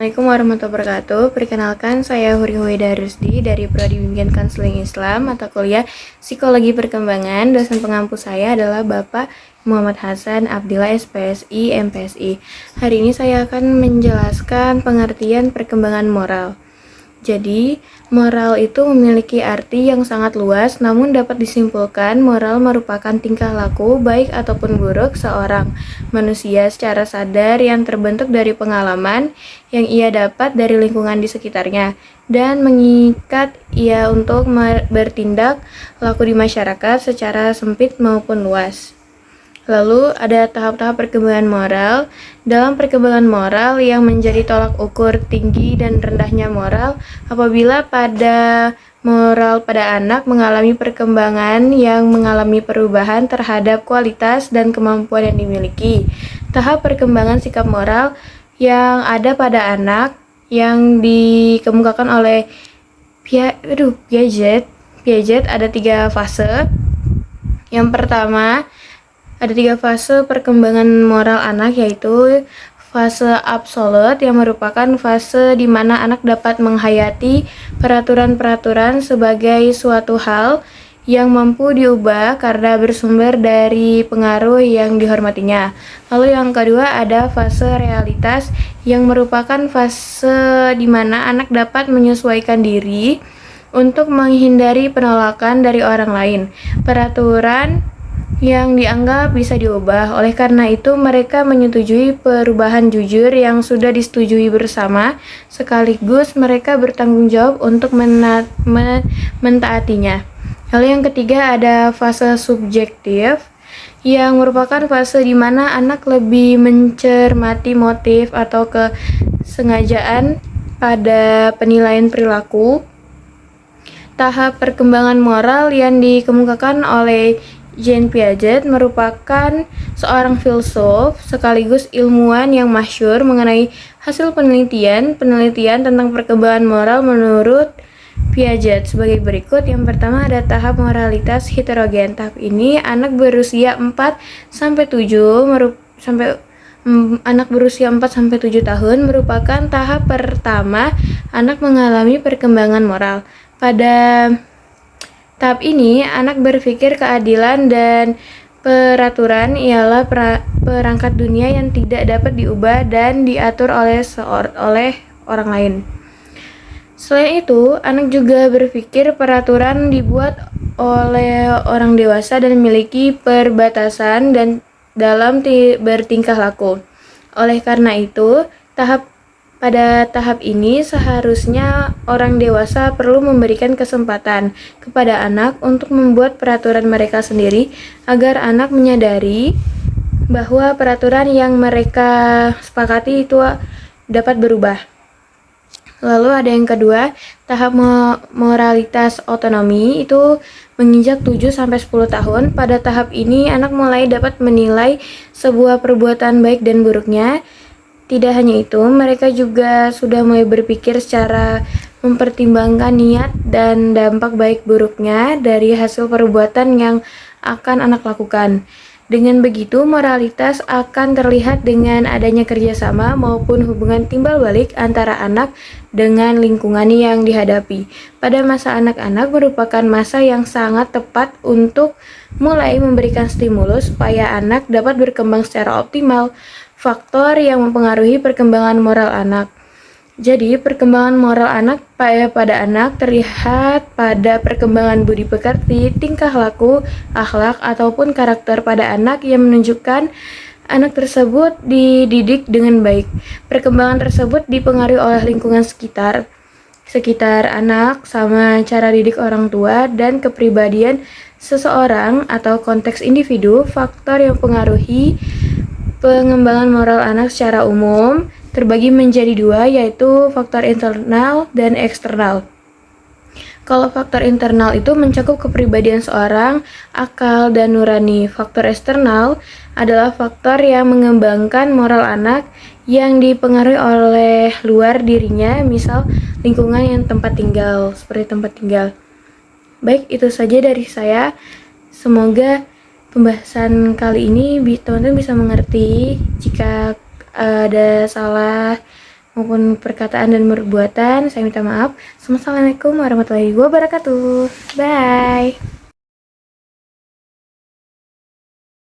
Assalamualaikum warahmatullahi wabarakatuh. Perkenalkan, saya Huri Huwaida Rusdi dari Prodi Bimbingan Konseling Islam mata kuliah Psikologi Perkembangan. Dosen pengampu saya adalah Bapak Muhammad Hasan Abdillah SPSI MPSI. Hari ini saya akan menjelaskan pengertian perkembangan moral. Jadi, moral itu memiliki arti yang sangat luas, namun dapat disimpulkan moral merupakan tingkah laku baik ataupun buruk seorang manusia secara sadar yang terbentuk dari pengalaman yang ia dapat dari lingkungan di sekitarnya dan mengikat ia untuk bertindak laku di masyarakat secara sempit maupun luas. Lalu ada tahap-tahap perkembangan moral. Dalam perkembangan moral yang menjadi tolak ukur tinggi dan rendahnya moral apabila pada moral pada anak mengalami perkembangan yang mengalami perubahan terhadap kualitas dan kemampuan yang dimiliki. Tahap perkembangan sikap moral yang ada pada anak yang dikemukakan oleh Piaget ada 3 fase. Yang pertama, ada 3 fase perkembangan moral anak, yaitu fase absolut yang merupakan fase di mana anak dapat menghayati peraturan-peraturan sebagai suatu hal yang mampu diubah karena bersumber dari pengaruh yang dihormatinya. Lalu yang kedua ada fase realitas yang merupakan fase di mana anak dapat menyesuaikan diri untuk menghindari penolakan dari orang lain. Peraturan yang dianggap bisa diubah. Oleh karena itu, mereka menyetujui perubahan jujur yang sudah disetujui bersama, sekaligus mereka bertanggung jawab untuk mentaatinya. Lalu yang ketiga ada fase subjektif, yang merupakan fase di mana anak lebih mencermati motif atau kesengajaan pada penilaian perilaku. Tahap perkembangan moral yang dikemukakan oleh Jean Piaget merupakan seorang filsuf sekaligus ilmuwan yang masyhur mengenai hasil penelitian tentang perkembangan moral menurut Piaget sebagai berikut. Yang pertama ada tahap moralitas heterogen. Tahap ini anak berusia 4 sampai 7 tahun merupakan tahap pertama anak mengalami perkembangan moral. Pada tahap ini, anak berpikir keadilan dan peraturan ialah perangkat dunia yang tidak dapat diubah dan diatur oleh orang lain. Selain itu, anak juga berpikir peraturan dibuat oleh orang dewasa dan memiliki perbatasan dan dalam bertingkah laku. Oleh karena itu, pada tahap ini seharusnya orang dewasa perlu memberikan kesempatan kepada anak untuk membuat peraturan mereka sendiri agar anak menyadari bahwa peraturan yang mereka sepakati itu dapat berubah. Lalu ada yang kedua, tahap moralitas otonomi itu menginjak 7-10 tahun. Pada tahap ini anak mulai dapat menilai sebuah perbuatan baik dan buruknya. Tidak hanya itu, mereka juga sudah mulai berpikir secara mempertimbangkan niat dan dampak baik buruknya dari hasil perbuatan yang akan anak lakukan. Dengan begitu, moralitas akan terlihat dengan adanya kerjasama maupun hubungan timbal balik antara anak dengan lingkungan yang dihadapi. Pada masa anak-anak merupakan masa yang sangat tepat untuk mulai memberikan stimulus supaya anak dapat berkembang secara optimal. Faktor yang mempengaruhi perkembangan moral anak. Jadi, perkembangan moral anak pada anak terlihat pada perkembangan budi pekerti, tingkah laku, akhlak, ataupun karakter pada anak yang menunjukkan anak tersebut dididik dengan baik. Perkembangan tersebut dipengaruhi oleh lingkungan sekitar anak sama cara didik orang tua dan kepribadian seseorang atau konteks individu. Faktor yang mempengaruhi pengembangan moral anak secara umum terbagi menjadi 2, yaitu faktor internal dan eksternal. Kalau faktor internal itu mencakup kepribadian seorang, akal, dan nurani. Faktor eksternal adalah faktor yang mengembangkan moral anak yang dipengaruhi oleh luar dirinya, misal lingkungan yang seperti tempat tinggal. Baik, itu saja dari saya. Semoga pembahasan kali ini teman-teman bisa mengerti. Jika ada salah maupun perkataan dan perbuatan. Saya minta maaf. Wassalamualaikum warahmatullahi wabarakatuh. Bye.